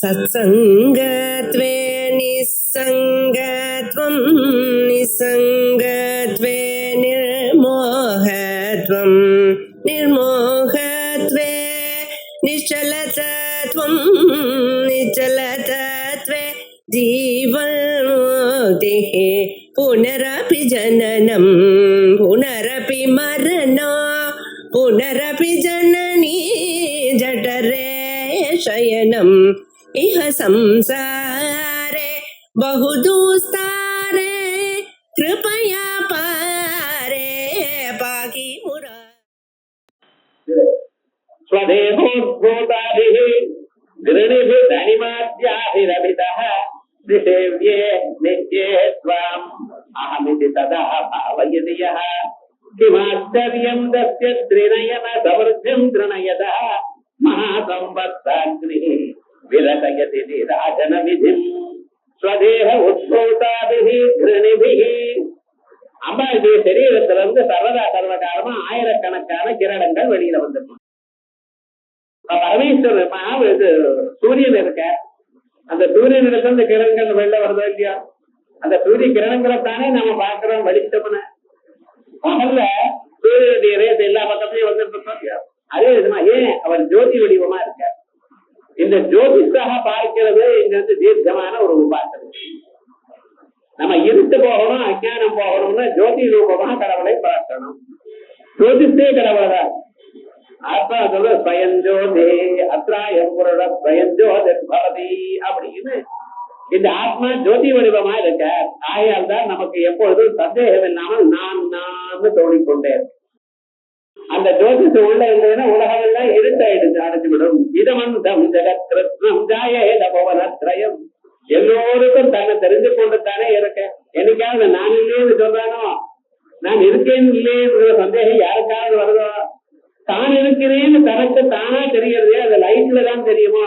सत्सङ्गत्वे निस्सङ्गत्वं निस्सङ्गत्वे निर्मोहत्वं निर्मोहत्वे निश्चलतत्वं निश्चलतत्वे जीवन्मुक्तिः पुनरपि जननं पुनरपि मरणं पुनरपि जननी जठरे शयनम् इह संसारे बहुदुस्तारे कृपया पारे पाहि मुरा स्वदेहोद्भूताभिः गृणिभिः अनिमाद्याभिरभितः निसेव्ये नित्ये त्वाम् अहमिति तदा भावयति यः किमाश्चर्यम् तस्य त्रिनयन समृद्धिम् तृणयतः महासंवत्साग्निः विरसयति राजन विधिम् स्वदेह உத்பூதாபிஹி கிருணிபிஹி. அம்பாளுடைய சரீரத்துல இருந்து சர்வதா சர்வகாலமா ஆயிரக்கணக்கான கிரணங்கள் வெளியில வந்துடும். பரமேஸ்வரர் இது சூரியன் இருக்க, அந்த சூரியனிடத்துல இந்த கிரணங்கள் வெளில வருதோ இல்லையா, அந்த சூரிய கிரணங்களை தானே நம்ம பாக்குறோம் வெளிச்சம்னு. பகல்ல சூரியனுடைய ரேஸ் எல்லா பக்கத்துலயும் வந்துட்டு இருக்கோம் இல்லையா, அதே விதமா ஏன் அவர் ஜோதி வடிவமா இருக்கார். இந்த ஜோதிஷாக பார்க்கிறது இங்க வந்து தீர்க்கமான ஒரு உபாசனை. நம்ம இருட்டு போகணும் அஜானம் போகணும்னா ஜோதி ரூபமா கடவுளை பார்க்கணும். ஜோதிஷே கடவுள் தான். ஆத்மா சொல்ற ஸ்வயஞ்சோதே அத்ராயம் புரட ஸ்வயஞ்சோதி பவதி அப்படின்னு இந்த ஆத்மா ஜோதி வடிவமா இருக்க. ஆயால் தான் நமக்கு எப்பொழுதும் சந்தேகம் இல்லாமல் நான் நான் தோணிக்கொண்டே இருக்கு. அந்த ஜோதிஷ உள்ள இருந்ததுன்னா உலகம் எல்லாம் இருட்டாயிடுச்சு, அடைச்சுவிடும். இதமந்தம் ஜெகத்ரத்னம் ஜாயேத பவனத்ரயம். எல்லோருக்கும் தன்னை தெரிஞ்சு கொண்டு தானே இருக்க. என்னைக்காவது நான் இல்லைன்னு சொல்றானோ, நான் இருக்கேன் இல்லையே சந்தேகம் யாருக்காவது வருதோ, தான் இருக்கிறேன்னு தனக்கு தானா தெரியறதே அது லைட்ல தான் தெரியுமோ,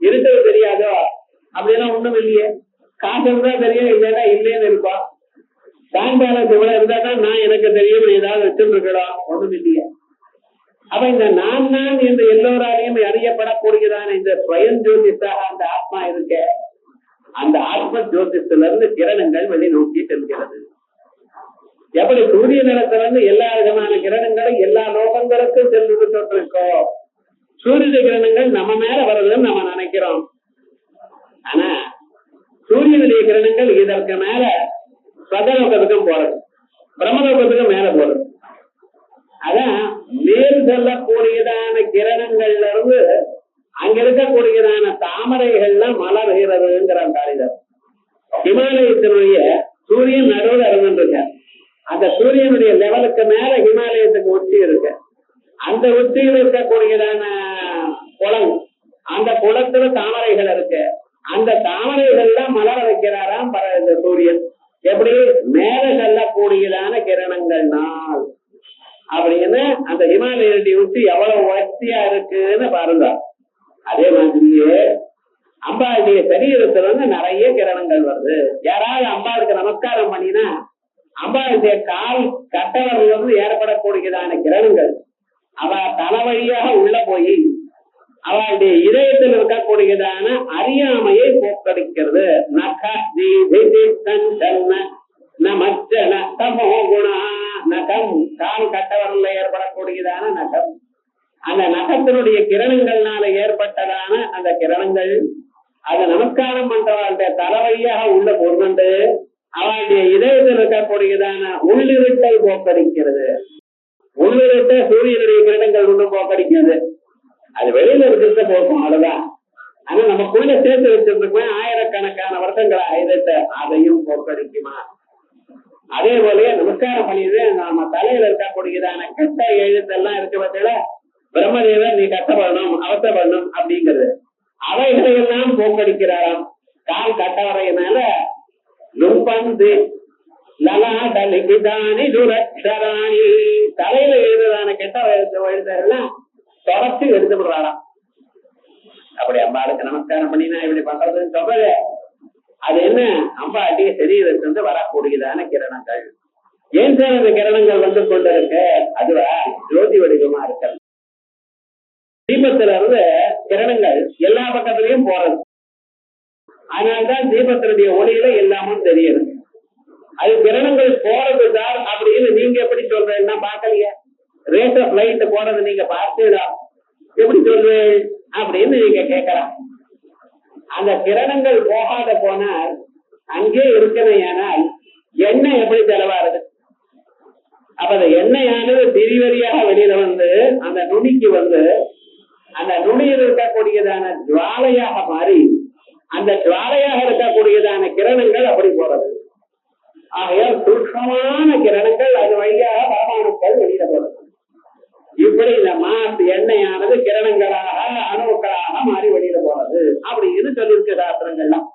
இருட்டது தெரியாதோ, அப்படியெல்லாம் ஒண்ணும் இல்லையே. காசு இருந்தா தெரியும், இல்லைன்னா இல்லைன்னு இருப்போம். பேங்க் பேலன்ஸ் இவ்வளவு இருந்தா தான் நான் எனக்கு தெரியும் ஏதாவது வச்சுட்டு இருக்கலாம், ஒண்ணும் இல்லையே. அப்ப இந்த நான் நான் என்று எல்லோராலையும் அறியப்படக்கூடியதான இந்த ஸ்வயம் ஜோதிஷாக அந்த ஆத்மா இருக்க, அந்த ஆத்ம ஜோதிஷத்துல இருந்து கிரணங்கள் வெளி நோக்கி செல்கிறது. எப்படி சூரிய நிலத்துல இருந்து எல்லா விதமான கிரணங்களும் எல்லா லோகங்களுக்கும் சென்று இருக்கோ, சூரிய கிரணங்கள் நம்ம மேல வருதுன்னு நம்ம நினைக்கிறோம். ஆனா சூரியனுடைய கிரணங்கள் இதற்கு மேல ஸ்வதலோகத்துக்கும் போறது, பிரம்மலோகத்துக்கும் மேல போறது. அதான் மேல் செல்லக்கூடியதான கிரணங்கள்ல இருந்து அங்க இருக்கக்கூடியதான தாமரைகள்லாம் மலர்கிறதுங்கிற காரியம். ஹிமாலயத்தினுடைய சூரியன் நடுவில் இருந்துருக்க, அந்த சூரியனுடைய லெவலுக்கு மேல ஹிமாலயத்துக்கு உச்சி இருக்கு. அந்த உச்சியில் இருக்கக்கூடியதான குளம், அந்த குளத்துல தாமரைகள் இருக்கு. அந்த தாமரைகள்லாம் மலர வைக்கிறாராம் இந்த சூரியன். எப்படி மேல செல்லக்கூடியதான கிரணங்கள்னால் அப்படின்னு அந்த ஹிமாலயனுடைய உச்சி எவ்வளவு வசதியா இருக்குன்னு பாருங்க. அதே மாதிரியே அம்பாளுடைய சரீரத்துல இருந்து நிறைய கிரணங்கள் வருது. யாராவது அம்பாளுக்கு நமஸ்காரம் பண்ணினா அம்பாளுடைய கால் கட்டவர்கள் வந்து ஏற்படக்கூடியதான கிரணங்கள் அவ தலை வழியாக உள்ள போய் அவளுடைய இதயத்தில் இருக்கக்கூடியதான அறியாமையை போக்கடிக்கிறது. நகம் கால் கட்டவரல ஏற்படக்கூடியதான நகம், அந்த நகத்தினுடைய கிரணங்கள்னால ஏற்பட்டதான அந்த கிரணங்கள் அதை நமஸ்காரம் பண்றவாளுடைய தலைவழியாக உள்ள பொருண்டு அவளுடைய இதயத்தில் இருக்கக்கூடியதான உள்ளிருட்டை போக்கடிக்கிறது. உள்ளிருட்ட சூரியனுடைய கிரணங்கள் ஒன்றும் போக்கடிக்கிறது, அது வெளியில இருக்கிறத போக்கும், அவ்வளவுதான். ஆனா நமக்குள்ள சேர்த்து வச்சிருக்கோம் ஆயிரக்கணக்கான வருஷங்கள் ஆயுதத்தை, அதையும் போக்கடிக்குமா? அதே போலயே நமஸ்காரம் பண்ணியது நம்ம தலையில இருக்கக்கூடியதான கெட்ட எழுத்தெல்லாம் இருக்க பட்சத்துல பிரம்மதேவன் நீ கஷ்டப்படணும் அவசரப்படணும் அப்படிங்கிறது அவைகளையெல்லாம் போக்கடிக்கிறாராம். கால் கட்டவரையினால லும்பந்து லலாடலிதானி துரக்ஷராணி தலையில எழுதுதான கெட்ட எழுத்தெல்லாம் தொடர்ச்சி எடுத்து விடுறாராம். அப்படி அம்பாளுக்கு நமஸ்காரம் பண்ணினா இப்படி பண்றதுன்னு சொல்றது அது என்ன? அம்பாளுடைய சரீரத்திலிருந்து வரக்கூடியதான கிரணங்கள். ஏன் சார் அந்த கிரணங்கள் வந்து கொண்டிருக்கு? அதுவா ஜோதி வடிவமா இருக்கிறது. தீபத்துல இருந்து கிரணங்கள் எல்லா பக்கத்திலையும் போறது. அதனால்தான் தீபத்தினுடைய ஒளியில எல்லாமும் தெரியுது. அது கிரணங்கள் போறது சார் அப்படின்னு நீங்க எப்படி சொல்றேன்னா பாக்கலையா? ரேட் ஆஃப் லைட் போறது நீங்க பார்த்தீங்களா? எப்படி சொல்றேன் அப்படின்னு நீங்க கேட்கலாம். அந்த கிரணங்கள் போகாத போனால் அங்கே இருக்கணும். ஏனால் எண்ணெய் எப்படி செலவாருது? அப்ப அந்த எண்ணெயானது திரிவரியாக வெளியில வந்து அந்த நுனிக்கு வந்து அந்த நுனியில் இருக்கக்கூடியதான ஜுவாலையாக மாறி அந்த ஜுவாலையாக இருக்கக்கூடியதான கிரணங்கள் அப்படி போறது. ஆகையால் சூக்ஷ்மமான கிரணங்கள் அது வழியாக பரமாணுக்கள் வெளியில போறது. இப்படி இந்த மாசு எண்ணெயானது கிரணங்களாக அணுக்களாக மாறி வெளியில போறது அப்படின்னு சொல்லியிருக்க சாஸ்திரங்கள்லாம்.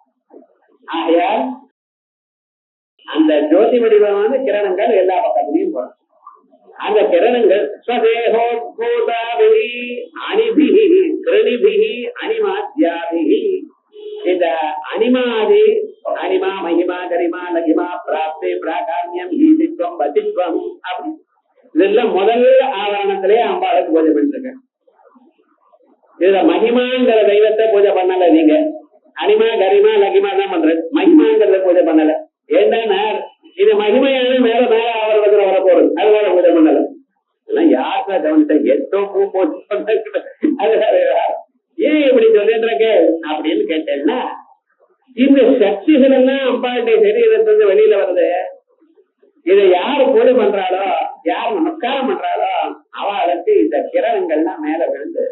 ஆகையால் அந்த ஜோதி வடிவமான கிரணங்கள் எல்லா பக்கத்திலையும் போறது. அந்த கிரணங்கள் ஸ்வதேகோத்பூதாபிஹி அணிபிஹி கிருணிபிஹி அணிமாத்யாபிஹி இந்த அணிமாதி அணிமா மகிமா கரிமா லகிமா பிராப்தி பிராகாமியம் ஈதித்வம் பதித்வம் அப்படி இதெல்லாம் முதல் ஆவரணத்திலே அம்பாளுக்கு பூஜை பண்ணிருக்க. இதுல மகிமாங்கிற தெய்வத்தை பூஜை பண்ணல. நீங்க அனிமா கரிமா லகிமா தான் பண்ற, மகிமாங்கிறத பூஜை பண்ணல. ஏன்னா இது மகிமையான மேல மேல ஆவரணத்துல வர போறது, அதனால பூஜை பண்ணல. இதெல்லாம் யாருக்கா கவனிச்சா எத்தோ பூ போட்டு ஏன் இப்படி சொல்லிட்டு இருக்க அப்படின்னு கேட்டேன்னா இந்த சக்திகள் எல்லாம் அம்பாளுடைய சரீரத்திலிருந்து வெளியில வருது. இதை யாரு பூஜை பண்றாளோ யார் நமஸ்காரம் பண்றாளோ அவளுக்கு இந்த கிரணங்கள்லாம் மேல விழுந்து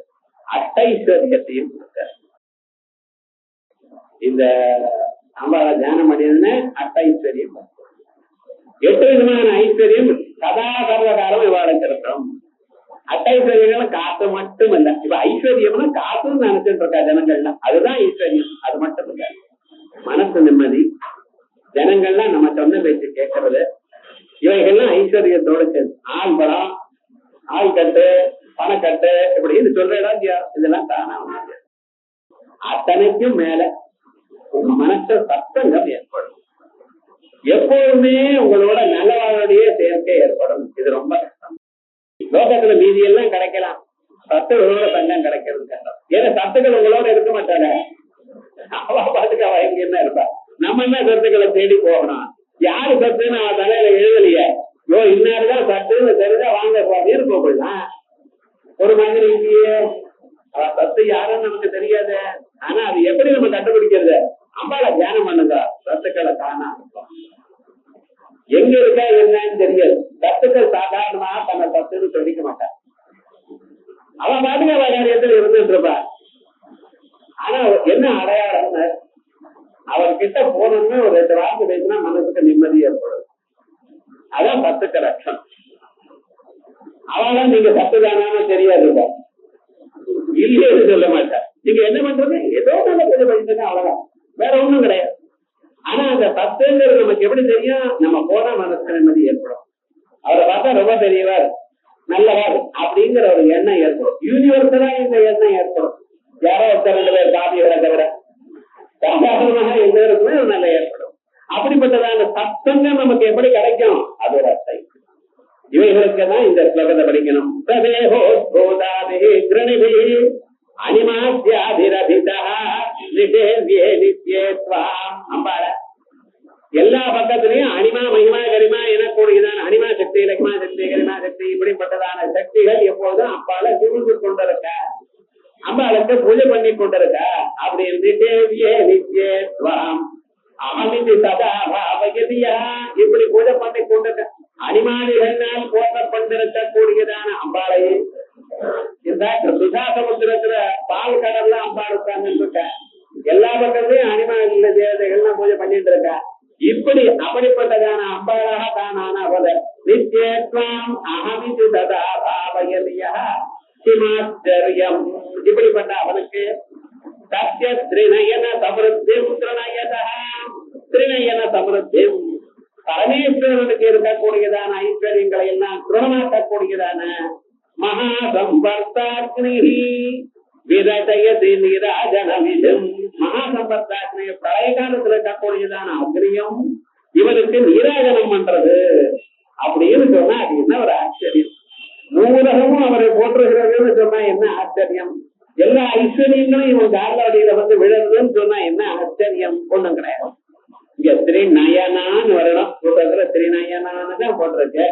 அஷ்டைஸ்வரியத்தையும் கொடுக்க. இந்த அம்பாளை தியானம் பண்ணிருந்தேன் அஷ்டைஸ்வரியம் 8 விதமான ஐஸ்வர்யம் சதா சர்வ காலம் இவாளுக்கு இருக்கிறோம். அஷ்டைஸ்வரியம் காத்து மட்டும் இல்ல. இப்ப ஐஸ்வர்யம்னா காத்துன்னு நினைச்சிட்டு இருக்கா ஜனங்கள்லாம், அதுதான் ஐஸ்வர்யம். அது மட்டும் இல்ல, மனசு நிம்மதி, ஜனங்கள்லாம் நம்ம சொன்ன பேச்சு கேட்கறது, இவைகள்லாம் ஐஸ்வர்யத்தோட சேர்ந்து ஆள் பலம் ஆள் கட்டு பணக்கட்டு இப்படின்னு சொல்ற இடம் இதெல்லாம் தானா அத்தனைக்கும் மேல உங்க மனச சத்தங்கம் ஏற்படும். எப்போதுமே உங்களோட நல்லவாளுடைய சேர்க்கை ஏற்படும். இது ரொம்ப கஷ்டம். லோகத்துல மீதி எல்லாம் கிடைக்கலாம், சத்துகளோட தங்கம் கிடைக்கிறது கஷ்டம். ஏன்னா சத்துக்கள் உங்களோட இருக்க மாட்டாங்க, அவ பாட்டுக்கு அவ எங்க என்ன இருப்பா. நம்ம என்ன சத்துக்களை தேடி போகணும். யாரு சத்துன்னு அவன் தலையில எழுதலையே, யோ இன்னாருதான் சத்துன்னு தெரிஞ்சா வாங்க போன்னு போகலாம். ஒரு மனிதன் இல்லையே, அவ சத்து யாருன்னு நமக்கு தெரியாது. ஆனா அது எப்படி நம்ம கண்டுபிடிக்கிறது? அம்பாளை தியானம் பண்ணுங்க, சத்துக்களை தானா எங்க இருக்கா என்னன்னு தெரியாது. சத்துக்கள் சாதாரணமா தன்னை சத்துன்னு சொல்லிக்க மாட்டான். அவன் பாட்டுக்கு அவ காரியத்தில் இருந்துட்டு இருப்பா. ஆனா என்ன அடையாளம்னு அவர்கிட்ட போனோம்னு ஒரு 2 வார்த்தை பேசினா மனசுக்கு நிம்மதி ஏற்படும். அதான் சத்துக்க லட்சம். அவெல்லாம் நீங்க சத்துதானான்னு தெரியாது, இல்லைன்னு சொல்ல மாட்டேன். நீங்க என்ன பண்றது? ஏதோ நல்ல பூஜை பண்ணிட்டு அவ்வளவுதான், வேற ஒண்ணும் கிடையாது. ஆனா அந்த சத்துங்கிறது நமக்கு எப்படி தெரியும்? நம்ம போனா மனசுக்கு நிம்மதி ஏற்படும். அவரை பார்த்தா ரொம்ப பெரியவர் நல்லவர் அப்படிங்கிற ஒரு எண்ணம் ஏற்படும். யூனிவர்சலா இந்த எண்ணம் ஏற்படும். யாரோ ஒருத்தர் 2 பேர் பாதிகளை தவிர சாதாரணமாக எல்லோருக்குமே ஒரு நல்ல ஏற்படும். அப்படிப்பட்டதான சத்தங்கம் நமக்கு எப்படி கிடைக்கும்? அது ஒரு அர்த்தம். இவைகளுக்கு தான் இந்த ஸ்லோகத்தை படிக்கணும். அம்பாள எல்லா பக்கத்திலையும் அனிமா மகிமா கரிமா எனக்கூடியதான அனிமா சக்தி லக்மா சக்தி கரிமா சக்தி இப்படிப்பட்டதான சக்திகள் எப்போதும் அம்பாளை சூழ்ந்து கொண்டிருக்க, அம்பாளுக்கு பூஜை பண்ணி கொண்டிருக்க. அப்படி அமிதி சதா பாவகதியா இப்படி பூஜை பண்ணி கொண்டிருக்க அனிமாதிகளால் போற்றப்பட்டிருக்கக்கூடியதான அம்பாளை இந்த சுதா சமுத்திரத்துல பால் கடல்ல அம்பாள் உட்கார்ந்து இருக்க. எல்லா பக்கத்தையும் அனிமா தேவதைகள்லாம் பூஜை பண்ணிட்டு இருக்க. இப்படி அப்படிப்பட்டதான அம்பாளாக தானான அவத நித்யத்வம் அகமிதி சதா பாவகதியா சிமாச்சரியம் இப்படிப்பட்ட அவனுக்கு சத்திய திரிநயன சமிருத்திம் திரிநயன சமிருத்திம் பரமேஸ்வரனுக்கு இருக்கக்கூடியதான ஐஸ்வர்யங்களை எல்லாம் துரணாக்கக்கூடியதான மகா சம்பர்த்தாக்னி விரதயதி நீராஜனமிதும் மகா சம்பர்த்தாக்னி பழைய காலத்துல இருக்கக்கூடியதான அக்னியம் இவனுக்கு நீராஜனம் பண்றது அப்படின்னு சொன்னா அது என்ன ஒரு ஆச்சரியம். நூலகமும் அவரை போற்றுகிறதுன்னு சொன்னா என்ன ஆச்சரியம். எல்லா ஐஸ்வர்யங்களும் இவன் காலாடியில வந்து விழுறதுன்னு சொன்னா என்ன ஆச்சரியம் ஒண்ணும் கிடையாது. இங்க ஸ்ரீநயனான்னு வரணும். புத்தகத்துல ஸ்ரீநயனான்னு தான் போட்டிருக்கு.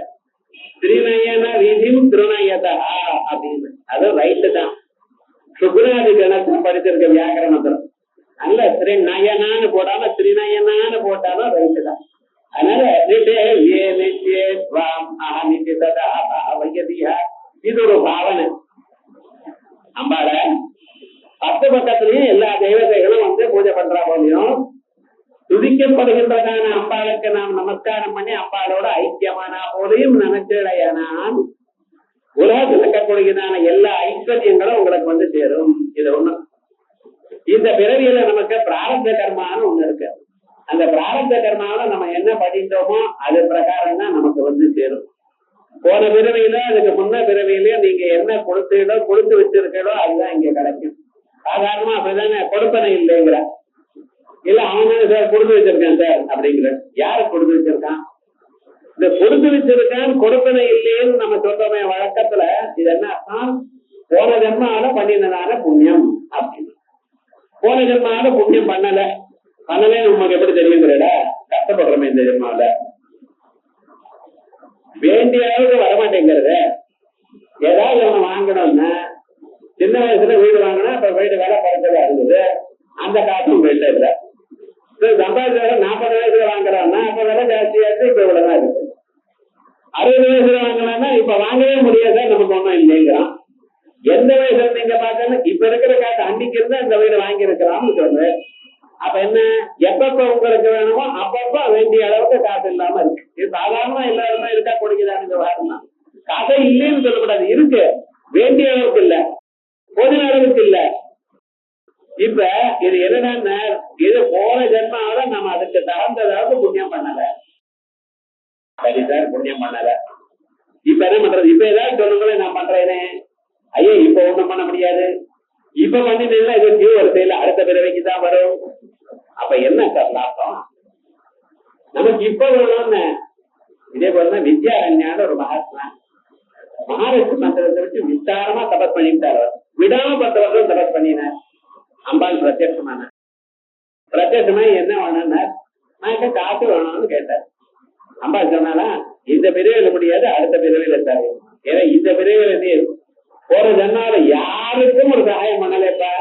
ஸ்ரீநயன விதிம் திருநயதா அப்படின்னு அது ரைட்டு தான். சுகுணாதி கணக்கு படிச்சிருக்க வியாக்கரணத்துல. அல்ல ஸ்ரீநயனான்னு போடாம ஸ்ரீநயனான்னு போட்டாலும் ரைட்டு தான். அதனால இது ஒரு பாவனை. அம்பாள 10 பக்கத்திலையும் எல்லா தெய்வதைகளும் வந்து பூஜை பண்றா போலையும் துதிக்கப்படுகின்றதான அம்பாளுக்கு நாம் நமஸ்காரம் பண்ணி அம்பாளோட ஐக்கியமானா போலையும் நினைச்சடையானால் உலகத்தில் இருக்கக்கூடியதான எல்லா ஐஸ்வர்யங்களும் உங்களுக்கு வந்து சேரும். இது ஒண்ணு. இந்த பிறவியில நமக்கு பிராரப்த கர்மான்னு ஒண்ணு இருக்கு. அந்த பிராரப்த கர்மாவில நம்ம என்ன படித்தோமோ அது பிரகாரம் தான் நமக்கு வந்து சேரும். போன பிறவியில அதுக்கு முன்ன பிறவியில நீங்க என்ன கொடுத்து வச்சிருக்கீங்களோ அதுதான் இங்க கிடைக்கும். சாதாரணமா அப்படிதானே கொடுப்பனை இல்லைங்கிற இல்ல அவன் சார் கொடுத்து வச்சிருக்கேன் சார் அப்படிங்கிற. யாரு கொடுத்து வச்சிருக்கான்? இந்த கொடுத்து வச்சிருக்கான் கொடுப்பனை இல்லைன்னு நம்ம சொல்றோமே வழக்கத்துல. இது என்ன அர்த்தம்? போன ஜென்மால பண்ணினதான புண்ணியம் அப்படின்னு. போன ஜென்மால புண்ணியம் பண்ணல நமக்கு எப்படி தெரியுங்கிறட கஷ்டப்படுறோமே இந்த ஜென்மால. வேண்டிய அளவுக்கு வரமாட்டேங்கிறது. ஏதாவது ஒண்ணு வாங்கணும்னா சின்ன வயசுல வீடு வாங்கினா இப்ப வீடு வேலை பறக்கதா இருந்தது. அந்த காசும் வீட்டுல இல்ல. சம்பாதிச்ச 40 வயசுல வாங்குறான்னா அப்ப விலை ஜாஸ்தியா இருக்கு. இப்ப இவ்வளவுதான் இருக்கு. 60 வயசுல வாங்கினா இப்ப வாங்கவே முடியாத நமக்கு ஒண்ணும் இல்லைங்கிறான். எந்த வயசுல நீங்க பாத்தீங்கன்னா இப்ப இருக்கிற காசு அன்னைக்கு இருந்தா இந்த வீடு வாங்கி இருக்கிறான்னு சொல்லு. அப்ப என்ன எப்பப்ப உங்களுக்கு வேணுமோ அப்பப்ப வேண்டிய அளவுக்கு காசு இல்லாம இருக்கு. இது சாதாரணமா எல்லாருமே இருக்கா கொடுக்குதான்னு இந்த வாரம் தான். காசை இல்லைன்னு சொல்லக்கூடாது. இருக்கு, வேண்டிய அளவுக்கு இல்ல, போதின அளவுக்கு இல்ல. இப்ப இது என்னன்னா இது போன ஜென்மாவில நம்ம அதுக்கு தகுந்ததாவது புண்ணியம் பண்ணல. சரி சார் புண்ணியம் பண்ணல. இப்ப என்ன பண்றது? இப்ப ஏதாவது சொல்லுங்களேன் நான் பண்றேனே. ஐயோ இப்ப ஒண்ணும் பண்ண முடியாது. இப்ப பண்ணிட்டீங்கன்னா இது ஜீவ வரிசையில அடுத்த பிறவைக்கு தான் வரும். அப்ப என்ன சார் லாபம்? நமக்கு இப்ப வேணும்னு. இதே போலதான் வித்யாரண்யான ஒரு மகாத்மா மகாலட்சுமி மந்திரத்தை வச்சு விஸ்தாரமா தபஸ் பண்ணிட்டாரு. விடாம 10 வருஷம் தபஸ் பண்ணினார். அம்பாள் பிரத்யட்சமான என்ன வேணும்னா நான் காசு வேணும்னு கேட்டார். அம்பாள் சொன்னாலா இந்த பிரிவில முடியாது, அடுத்த பிரிவில தரு. ஏன்னா இந்த பிரிவில போற ஜன்னால யாருக்கும் ஒரு சகாயம் பண்ணலப்பா.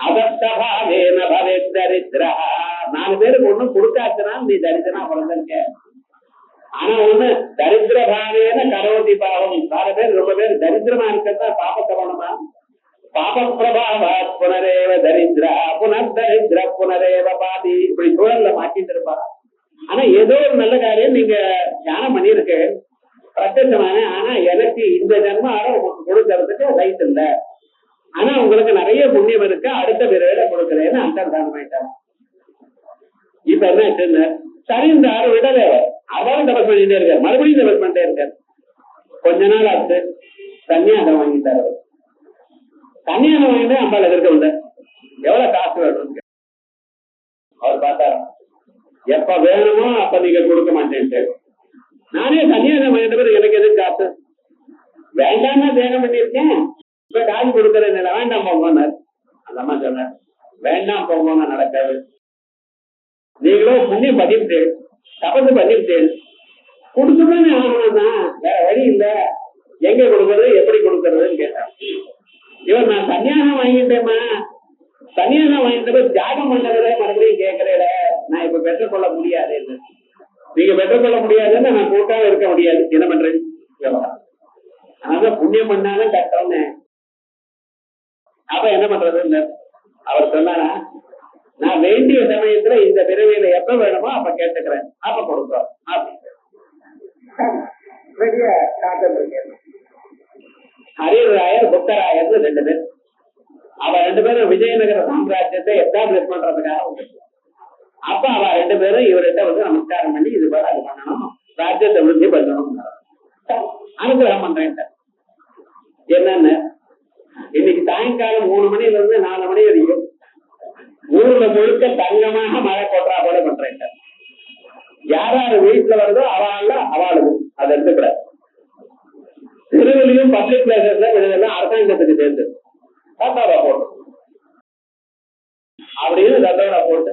அதத்தகா வேண பவே தரித்திரா. 4 பேருக்கு ஒண்ணும் கொடுக்காச்சுனா நீ தரித்திரனா பிறந்திருக்க. ஆனா ஒண்ணு தரித்திர பாவேன கரோதி பாவம். 4 பேர் ரொம்ப பேர் தரித்திரமா இருக்கிறதா பாபத்தை பண்ணணுமா? பாப பிரபாவ புனரேவ தரித்திரா புனர்தரித்திர புனரேவ பாதி. இப்படி சூழல்ல மாட்டிட்டு இருப்பா. ஆனா ஏதோ ஒரு நல்ல காரியம் நீங்க தியானம் பண்ணிருக்கு பிரத்யட்சமான. ஆனா எனக்கு இந்த ஜென்மால உங்களுக்கு கொடுக்கறதுக்கு ரைட் இல்ல. ஆனா உங்களுக்கு நிறைய புண்ணியம் இருக்கு, அடுத்த பிறவில கொடுக்கறேன்னு அந்தர்தானம் ஆயிட்டாங்க. இப்ப என்ன சரி இந்த ஆறு விடவே அவரும் தபஸ் பண்ணிட்டே இருக்காரு, மறுபடியும் தபஸ் பண்ணிட்டே இருக்காரு. கொஞ்ச நாள் ஆச்சு சன்னியாசம் வாங்கிட்டாரு. அவர் சன்னியாசம் வாங்கிட்டு அம்பாள் எதிர்க்க உள்ள எவ்வளவு காசு வேணும் அவர் பார்த்தாரு. எப்ப வேணுமோ அப்ப நீங்க கொடுக்க மாட்டேன்ட்டு. நானே சன்னியாசம் வாங்கிட்ட பிறகு எனக்கு எதுக்கு காசு? வேண்டாம்னா தியானம் பண்ணிருக்கேன், இப்ப காசு கொடுக்கறது இல்லை. வேண்டாம் போங்கன்னார். அந்த அம்மா சொன்னார் வேண்டாம் போங்கன்னு நடக்காது. நீங்களும் புண்ணியம் பண்ணிவிட்டேன், தபசு பண்ணிவிட்டேன், கொடுத்துதானே ஆகணும்னா வேற வழி இல்ல. எங்க கொடுக்கறது எப்படி கொடுக்கறதுன்னு கேட்டான். இவன் நான் சன்னியாசம் வாங்கிட்டேமா, சன்னியாசம் வாங்கிட்டு தியாகம் பண்ணறதே மறுபடியும் கேட்கிறேன். நான் இப்ப பெற்றுக்கொள்ள முடியாது. நீங்க பெற்றுக்கொள்ள முடியாதுன்னு நான் கூட்டாக இருக்க முடியாது. என்ன பண்றேன்? அதனால புண்ணியம் பண்ணாலும் கஷ்டம்னு. அப்ப என்ன பண்றதுன்னு அவர் சொன்னாரா, நான் வேண்டிய சமயத்துல இந்த பிறவியில எப்ப வேணுமோ அப்ப கேட்டுக்கிறேன், அப்ப கொடுத்தோம் அப்படின்னு. ஹரிராயர் புத்தராயர் 2 பேர். அவ 2 பேரும் விஜயநகர சாம்ராஜ்யத்தை எஸ்டாப்ளிஷ் பண்றதுக்காக உண்டு. அப்ப அவ 2 பேரும் இவர்கிட்ட வந்து நமஸ்காரம் பண்ணி இது போல அது பண்ணணும், ராஜ்யத்தை விருத்தி பண்ணணும், அனுகிரகம் பண்றேன். என்னன்னு இன்னைக்கு சாயங்காலம் 3 மணில இருந்து 4 மணி வரைக்கும் ஊர்ல முழுக்க தங்கமாக மழை கொட்டுறா போல பண்றேன். யாராரு வீட்டுல வருதோ அவளுக்கு அதை எடுத்துக்கூடாது. திருவிலையும் பப்ளிக் பிளேசஸ்ல விழுதெல்லாம் அரசாங்கத்துக்கு சேர்ந்து போட்டோம். அப்படின்னு தண்டோட போட்டு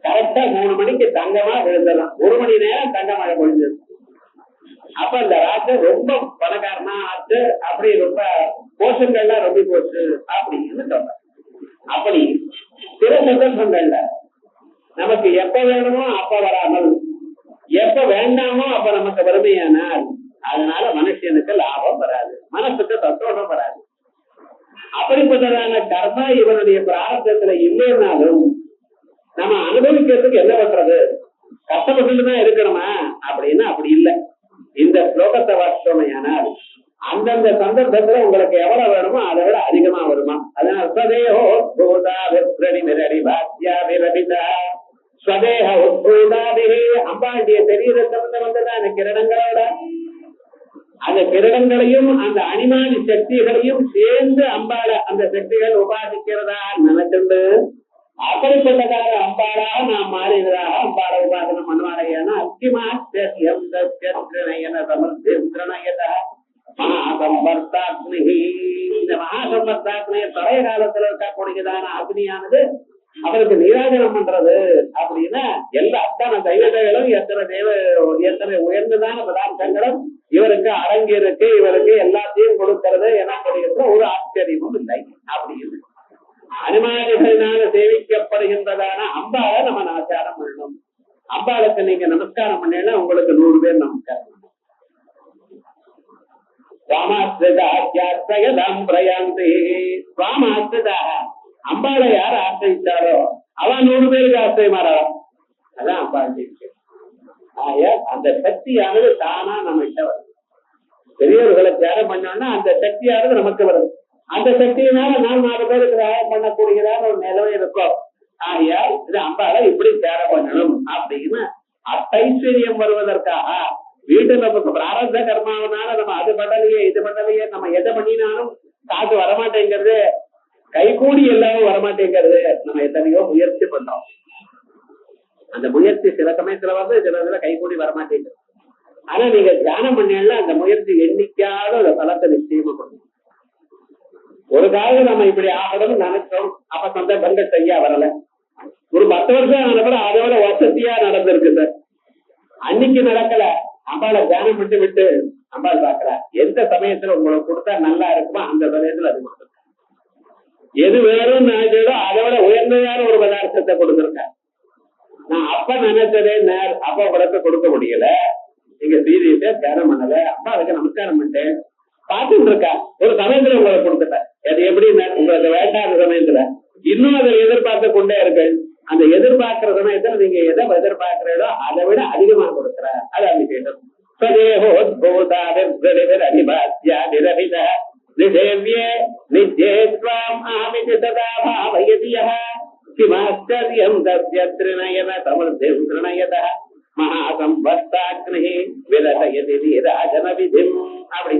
கரெக்டா 3 மணிக்கு தங்கமா விழுந்துடலாம். 1 மணி நேரம் தங்க மழை பொழிஞ்சது. அப்ப அந்த ராஜா ரொம்ப பணக்காரனா ஆச்சு, அப்படி ரொம்ப போஷங்கள்லாம் ரொம்ப போச்சு அப்படின்னு சொல்ற. அப்படி சில சந்தர்ப்பங்கள்ல நமக்கு எப்ப வேணுமோ அப்ப வராமல், எப்ப வேண்டாமோ அப்ப நமக்கு வறுமையானால் அதனால மனுஷனுக்கு லாபம் வராது, மனசுக்கு சந்தோஷம் வராது. அப்படிப்பட்டதான கர்மா இவனுடைய பிராரத்தத்துல இல்லைன்னாலும் நம்ம அனுபவிக்கிறதுக்கு என்ன பண்றது, கஷ்டப்பட்டுதான் இருக்கணுமா அப்படின்னா அப்படி இல்லை. இந்த ஸ்லோகத்தை வாசிச்சோமையானால் அந்தந்த சந்தர்ப்பத்துல உங்களுக்கு எவ்வளவு வேணுமோ அதை விட அதிகமா வருமா. அதனால ஸ்வதேஹோ ஸ்வதேஹ உத்பூதாபிஹி, அம்பாளுடைய சரீரத்திலிருந்து வந்ததான கிரணங்களோட அந்த கிரணங்களையும் அந்த அனிமாதி சக்திகளையும் சேர்ந்து அம்பாள அந்த சக்திகள் உபாசிக்கிறதா நினைச்சுண்டு அப்படிப்பட்டதாக அம்பாளாக நாம் மாறினதாக அம்பாளை உபாசனம் பண்ணுவாரையான அத்திமாச்சரியம் மகாசம்பர்த்தாக்னி. இந்த மகாசம்பர்த்தாக்னிய பழைய காலத்துல இருக்கக்கூடியதான அக்னியானது அவருக்கு நீராஜனம் பண்றது அப்படின்னா எல்லா அத்தனை தெய்வங்களும் எத்தனை உயர்ந்ததான பதார்த்தங்களும் இவருக்கு அரங்கிருக்கு, இவருக்கு எல்லாத்தையும் கொடுக்கிறது எனக்கூடிய ஒரு ஆச்சரியமும் இல்லை. அப்படின்னு அனுமானிகளினால சேவிக்கப்படுகின்றதான அம்பாளை நம்ம ஆச்சாரம் பண்ணணும். அம்பாளுக்கு நீங்க நமஸ்காரம் பண்ணீங்கன்னா உங்களுக்கு 100 பேர் நமஸ்காரம். அம்பாளை யார் ஆசிரிச்சாரோ அவன் 100 பேருக்கு ஆசிரியமாறான். அதான் அம்பாள் அந்த சக்தியானது தானா நம்ம கிட்ட வருது. பெரியவர்களை தியாகம் பண்ணோம்னா அந்த சக்தியானது நமக்கு வருது. அந்த சக்தியினால நாம் 4 பேருக்கு தியாகம் பண்ணக்கூடியதான ஒரு நிலவை இருக்கும். ஆகையால் இது அம்பாளை இப்படி தியாகம் பண்ணணும் அப்படின்னு அத்தைஸ்வரியம் வருவதற்காக வீட்டு நமக்கு பிராரத்த கர்மாவனால நம்ம அது பண்ணலையே இது பண்ணலையே, நம்ம எதை பண்ணினாலும் காசு வரமாட்டேங்கிறது, கைகூடி எல்லாரும் வரமாட்டேங்கிறது. நம்ம எத்தனையோ முயற்சி பண்றோம், அந்த முயற்சி சில சமயத்துல வந்து சில இதுல கைகூடி வரமாட்டேங்குது. ஆனா நீங்க தியானம் பண்ணீங்கன்னா அந்த முயற்சி எண்ணிக்காத ஒரு பலத்தை நிச்சயமா பண்ணும். ஒரு காலம் நம்ம இப்படி ஆகணும்னு நினைச்சோம், அப்ப சந்தர்ப்பங்கள் சரியா வரல. ஒரு 10 வருஷம் ஆனப்பட அதோட வசதியா நடந்திருக்கு சார். அன்னைக்கு நடக்கல, அம்பாளை தியானம் விட்டு விட்டு அம்பாள் பாக்குறா எந்த சமயத்துல உங்களுக்கு கொடுத்தா நல்லா இருக்குமோ அந்த சமயத்துல அது கொடுத்துருக்க. எது வேணும்னு நினைச்சதோ அதை விட உயர்ந்ததான ஒரு பதார்த்தத்தை கொடுத்துருக்க. நான் அப்ப நினைச்சதே அப்ப உங்களுக்கு கொடுக்க முடியல, நீங்க சீரியஸா தியானம் பண்ணல, அப்பா அதுக்கு நமஸ்காரம் பண்ணிட்டேன் பாத்துட்டு இருக்கா. ஒரு சமயத்துல உங்களுக்கு கொடுத்துட்டேன், அது எப்படி உங்களுக்கு வேண்டாத சமயத்துல இன்னும் அதை எதிர்பார்த்து கொண்டே இருக்கு. அந்த எதிர்பார்க்கிற சமயத்துல நீங்க எதை எதிர்பார்க்கிறீங்களோ அதை விட அதிகமா கொடுக்குற. அது அப்படி கேட்டோம். மகாசம்பர்த்தாக்னி விலசயதி ராஜன விதிம் அப்படி